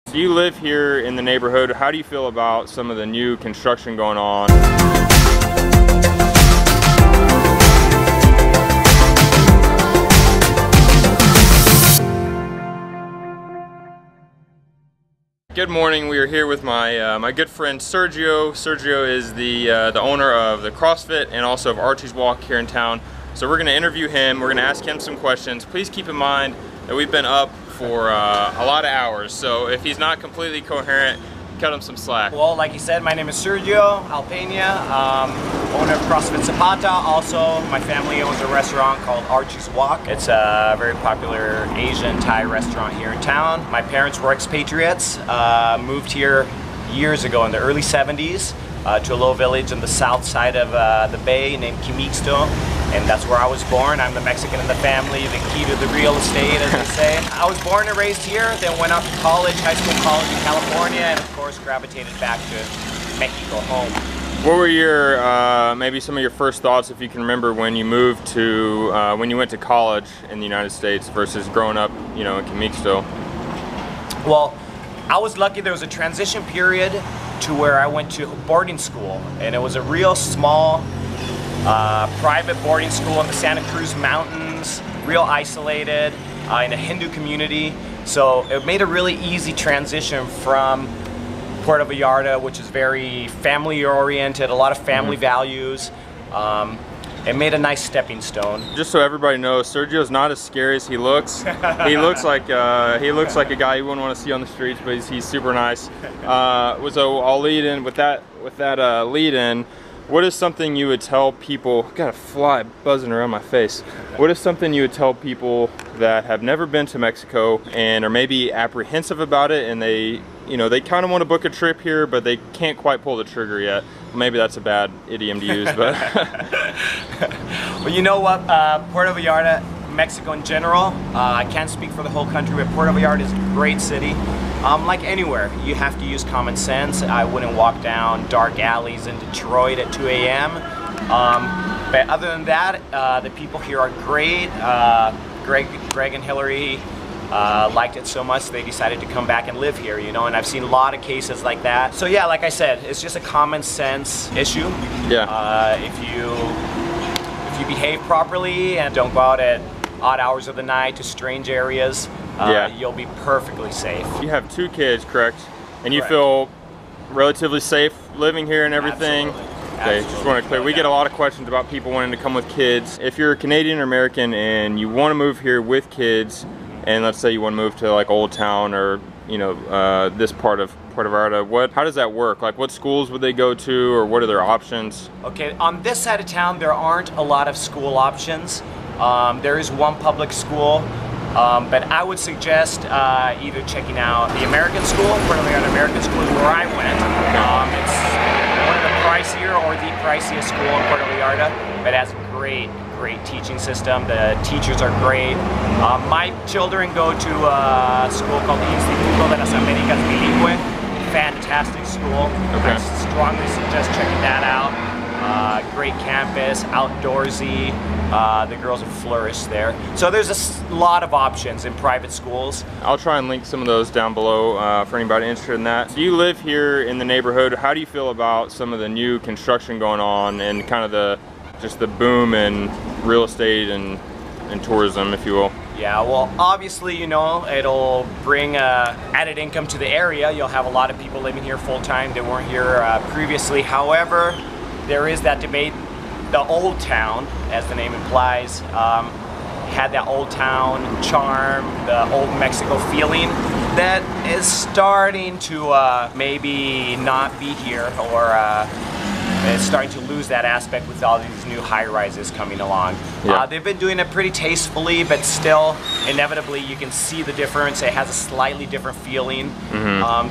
So you live here in the neighborhood. How do you feel about some of the new construction going on? Good morning. We are here with my my good friend Sergio. Sergio is the owner of the CrossFit and also of Archie's Walk here in town. So we're going to interview him. We're going to ask him some questions. Please keep in mind that we've been up for a lot of hours. So if he's not completely coherent, cut him some slack. Well, like you said, my name is Sergio Alpenia, owner of CrossFit Zapata. Also, my family owns a restaurant called Archie's Walk. It's a very popular Asian Thai restaurant here in town. My parents were expatriates, moved here years ago in the early 70s to a little village in the south side of the bay named Kimixto. And that's where I was born. I'm the Mexican in the family, the key to the real estate, as they say. I was born and raised here, then went off to college, high school college in California, and of course gravitated back to Mexico, home. What were your, maybe some of your first thoughts, if you can remember, when you moved to, when you went to college in the United States versus growing up, you know, in Kimixto? Well, I was lucky. There was a transition period to where I went to boarding school, and it was a real small, private boarding school in the Santa Cruz Mountains, real isolated, in a Hindu community. So it made a really easy transition from Puerto Vallarta, which is very family oriented, a lot of family values. It made a nice stepping stone. Just so everybody knows, Sergio's not as scary as he looks. He looks like a guy you wouldn't want to see on the streets, but he's super nice. So I'll lead in with that lead in. What is something you would tell people? Got a fly buzzing around my face. What is something you would tell people that have never been to Mexico and are maybe apprehensive about it, and they, you know, they kind of want to book a trip here, but they can't quite pull the trigger yet? Maybe that's a bad idiom to use, but. Well, you know what? Puerto Vallarta, Mexico in general, I can't speak for the whole country, but Puerto Vallarta is a great city. Like anywhere, you have to use common sense. I wouldn't walk down dark alleys in Detroit at 2 a.m. But other than that, the people here are great. Greg and Hillary liked it so much they decided to come back and live here, you know, and I've seen a lot of cases like that. So yeah, like I said, it's just a common sense issue. Yeah. If you behave properly and don't go out at odd hours of the night to strange areas, you'll be perfectly safe. You have 2 kids, correct? And you feel relatively safe living here and everything? Absolutely. Okay, Absolutely. just want to clear. We get a lot of questions about people wanting to come with kids. If you're a Canadian or American and you want to move here with kids, and let's say you want to move to like Old Town or, you know, this part of Puerto Vallarta, how does that work? Like, what schools would they go to, or what are their options? Okay, on this side of town there aren't a lot of school options. There is one public school, but I would suggest either checking out the American school. Puerto Vallarta American School is where I went. It's one of the pricier or the priciest school in Puerto Vallarta, but it has a great teaching system. The teachers are great. My children go to a school called the Instituto de las Américas Bilingüe. Fantastic school. Okay. I strongly suggest checking that out. Great campus, outdoorsy. The girls have flourished there. So there's a lot of options in private schools. I'll try and link some of those down below for anybody interested in that. So you live here in the neighborhood. How do you feel about some of the new construction going on and kind of just the boom in real estate and tourism, if you will? Yeah, well, obviously, you know, it'll bring added income to the area. You'll have a lot of people living here full-time that weren't here previously. However, there is that debate. The old town, as the name implies, had that old town charm, the old Mexico feeling that is starting to maybe not be here, or it's starting to lose that aspect with all these new high-rises coming along. Yeah. They've been doing it pretty tastefully, but still, inevitably, you can see the difference. It has a slightly different feeling.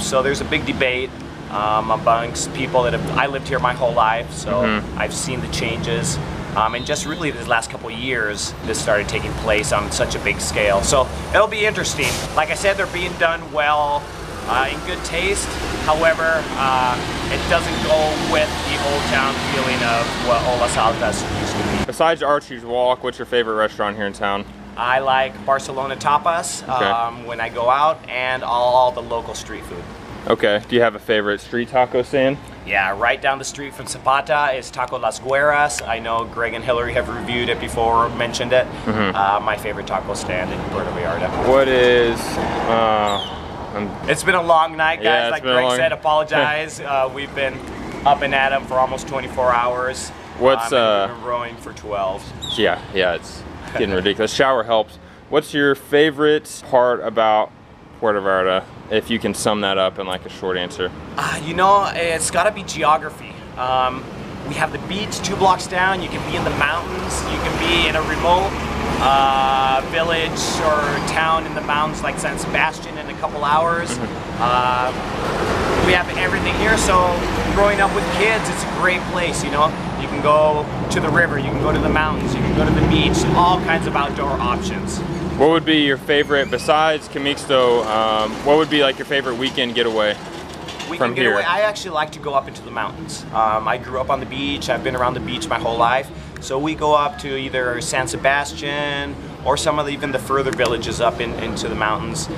So there's a big debate amongst people that I lived here my whole life, so I've seen the changes. And just really these last couple of years, this started taking place on such a big scale. So it'll be interesting. Like I said, they're being done well, in good taste. However, it doesn't go with the old town feeling of what Olas Altas used to be. Besides Archie's Walk, what's your favorite restaurant here in town? I like Barcelona tapas when I go out, and all the local street food. Okay. Do you have a favorite street taco stand? Yeah, right down the street from Zapata is Taco Las Gueras. I know Greg and Hillary have reviewed it before, mentioned it. My favorite taco stand in Puerto Vallarta. What is... it's been a long night, guys. Yeah, like Greg said, apologize. We've been up and at 'em for almost 24 hours. What's we've been rowing for 12. Yeah, it's getting ridiculous. Shower helps. What's your favorite part about Puerto Vallarta, if you can sum that up in like a short answer? You know, it's got to be geography. We have the beach 2 blocks down. You can be in the mountains. You can be in a remote village or town in the mountains like San Sebastian in a couple hours. We have everything here, so growing up with kids, it's a great place, you know. You can go to the river, you can go to the mountains, you can go to the beach, all kinds of outdoor options. What would be your favorite, besides Camixto, what would be like your favorite weekend getaway? From here? I actually like to go up into the mountains. I grew up on the beach, I've been around the beach my whole life, so we go up to either San Sebastian or some of even the further villages up into the mountains,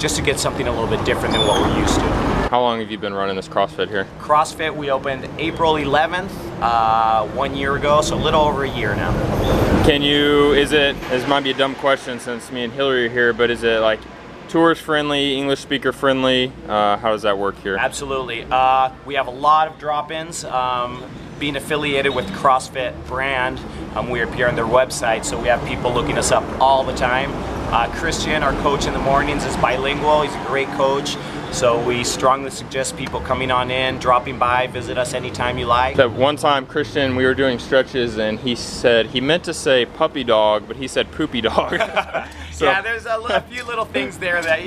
just to get something a little bit different than what we're used to. How long have you been running this CrossFit here? CrossFit, we opened April 11th, 1 year ago, so a little over a year now. Can you, this might be a dumb question since me and Hillary are here, but is it like tourist friendly, English speaker friendly? How does that work here? Absolutely. We have a lot of drop-ins. Being affiliated with the CrossFit brand, we appear on their website, so we have people looking us up all the time. Christian, our coach in the mornings, is bilingual. He's a great coach. So we strongly suggest people coming on in, dropping by, visit us anytime you like. That one time, Christian, we were doing stretches and he said, he meant to say puppy dog, but he said poopy dog. So. Yeah, there's a few little things there that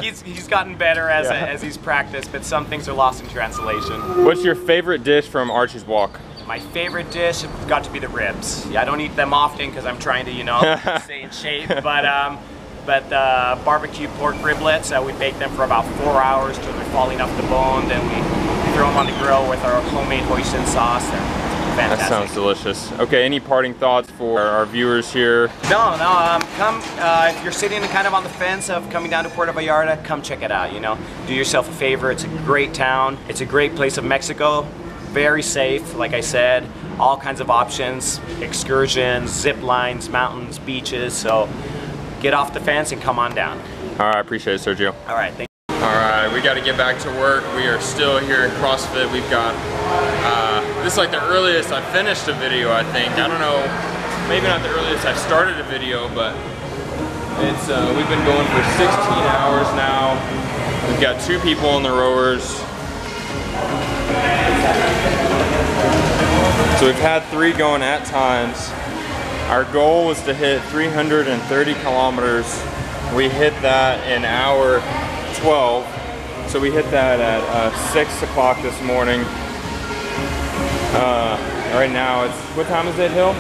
he's gotten better as he's practiced, but some things are lost in translation. What's your favorite dish from Archie's Walk? My favorite dish has got to be the ribs. Yeah, I don't eat them often because I'm trying to, you know, stay in shape, but the barbecue pork riblets, we bake them for about 4 hours till they're falling off the bone. Then we throw them on the grill with our homemade hoisin sauce. They're fantastic. That sounds delicious. Okay, any parting thoughts for our viewers here? No, come, if you're sitting kind of on the fence of coming down to Puerto Vallarta, come check it out, you know. Do yourself a favor, it's a great town. It's a great place of Mexico. Very safe, like I said. All kinds of options, excursions, zip lines, mountains, beaches, so get off the fence and come on down. All right, I appreciate it, Sergio. All right, thank you. All right, we got to get back to work. We are still here in CrossFit. We've got, this is like the earliest I've finished a video, I think. I don't know, maybe not the earliest I've started a video, but it's, we've been going for 16 hours now. We've got 2 people in the rowers. So we've had 3 going at times. Our goal was to hit 330 kilometers. We hit that in hour 12. So we hit that at 6 o'clock this morning. Right now it's, what time is it, Hill?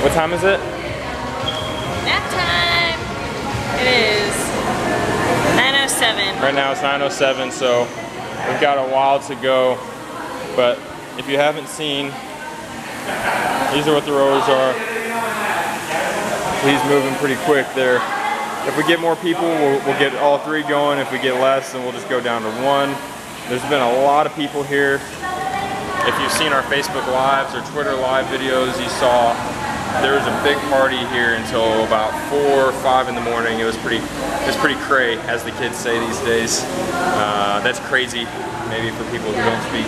What time is it? Nap time. It is 9:07. Right now it's 9:07, so we've got a while to go. But if you haven't seen, these are what the rowers are. He's moving pretty quick there. If we get more people, we'll get all 3 going. If we get less, then we'll just go down to 1. There's been a lot of people here. If you've seen our Facebook Lives or Twitter Live videos, you saw there was a big party here until about 4 or 5 in the morning. It was pretty cray, as the kids say these days. That's crazy, maybe for people who don't speak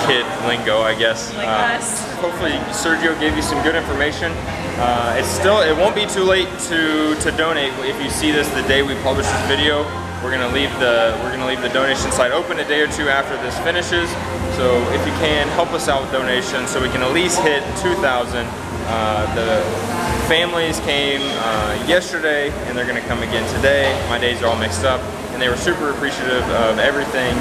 kid lingo, I guess. Like us. Hopefully Sergio gave you some good information. It won't be too late to donate. If you see this the day we publish this video, we're gonna leave the donation site open a day or 2 after this finishes. So if you can, help us out with donations so we can at least hit 2,000. The families came yesterday and they're gonna come again today. My days are all mixed up. And they were super appreciative of everything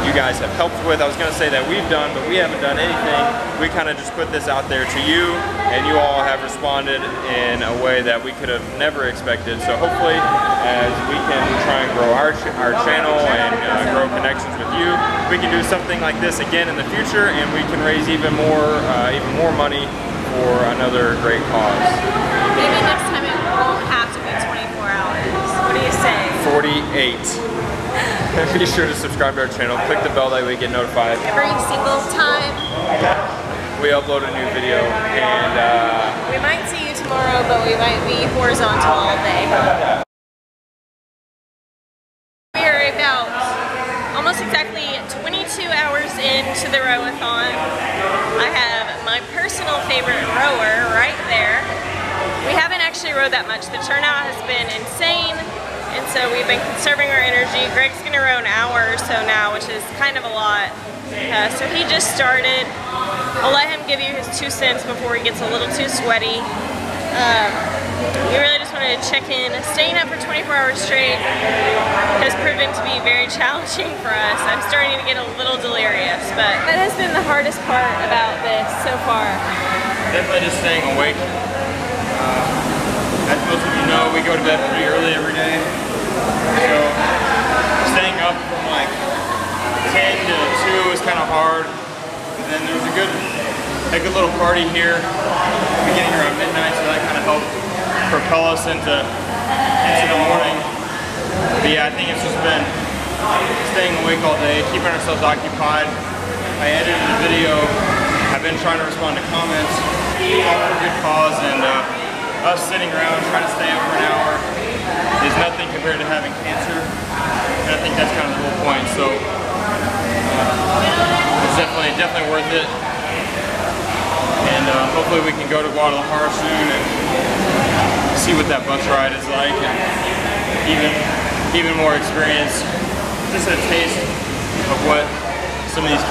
you guys have helped with. I was going to say that we've done, but we haven't done anything. We kind of just put this out there to you, and you all have responded in a way that we could have never expected. So hopefully, as we can try and grow our channel and grow connections with you, we can do something like this again in the future, and we can raise even more money for another great cause. Maybe next time it won't have to be 24 hours. What do you say? 48. Be sure to subscribe to our channel. Click the bell that way you get notified. Every single time. We upload a new video, and we might see you tomorrow, but we might be horizontal all day. We are about almost exactly 22 hours into the rowathon. I have my personal favorite rower right there. We haven't actually rowed that much. The turnout has been insane, and so we've been conserving our energy. Greg's gonna row an hour or so now, which is kind of a lot. So he just started. I'll let him give you his 2 cents before he gets a little too sweaty. We really just wanted to check in. Staying up for 24 hours straight has proven to be very challenging for us. I'm starting to get a little delirious, but that has been the hardest part about this so far. Definitely just staying awake. As most of you know, we go to bed pretty early every day. So staying up from like 10 to 2 is kind of hard. And then there was a good little party here beginning around midnight, so that kind of helped propel us into the morning. But yeah, I think it's just been staying awake all day, keeping ourselves occupied. I edited the video. I've been trying to respond to comments, all for a good cause, and us sitting around trying to stay up for an hour is nothing compared to having cancer. And I think that's kind of the whole point. So it's definitely worth it. And hopefully we can go to Guadalajara soon and see what that bus ride is like, and even more experience, just a taste of what some of these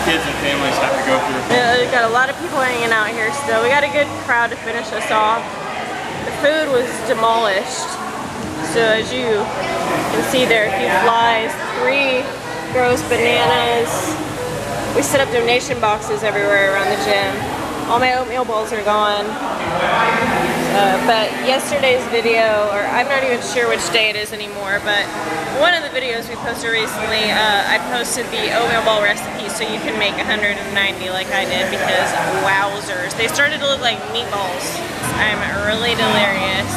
kids and families have to go through. Yeah, we've got a lot of people hanging out here still. We got a good crowd to finish us off. The food was demolished. So as you can see there, a few flies, 3 gross bananas. We set up donation boxes everywhere around the gym. All my oatmeal bowls are gone. But yesterday's video, or I'm not even sure which day it is anymore, but one of the videos we posted recently, I posted the oatmeal bowl recipe so you can make 190 like I did, because wowzers, they started to look like meatballs. I'm really delirious,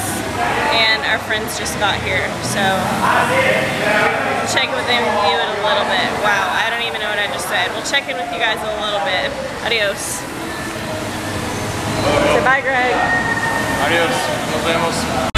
and our friends just got here, so check with you in a little bit. Wow, I don't even know what I just said. We'll check in with you guys in a little bit. Adios. Say bye, Greg. Adios. Nos vemos.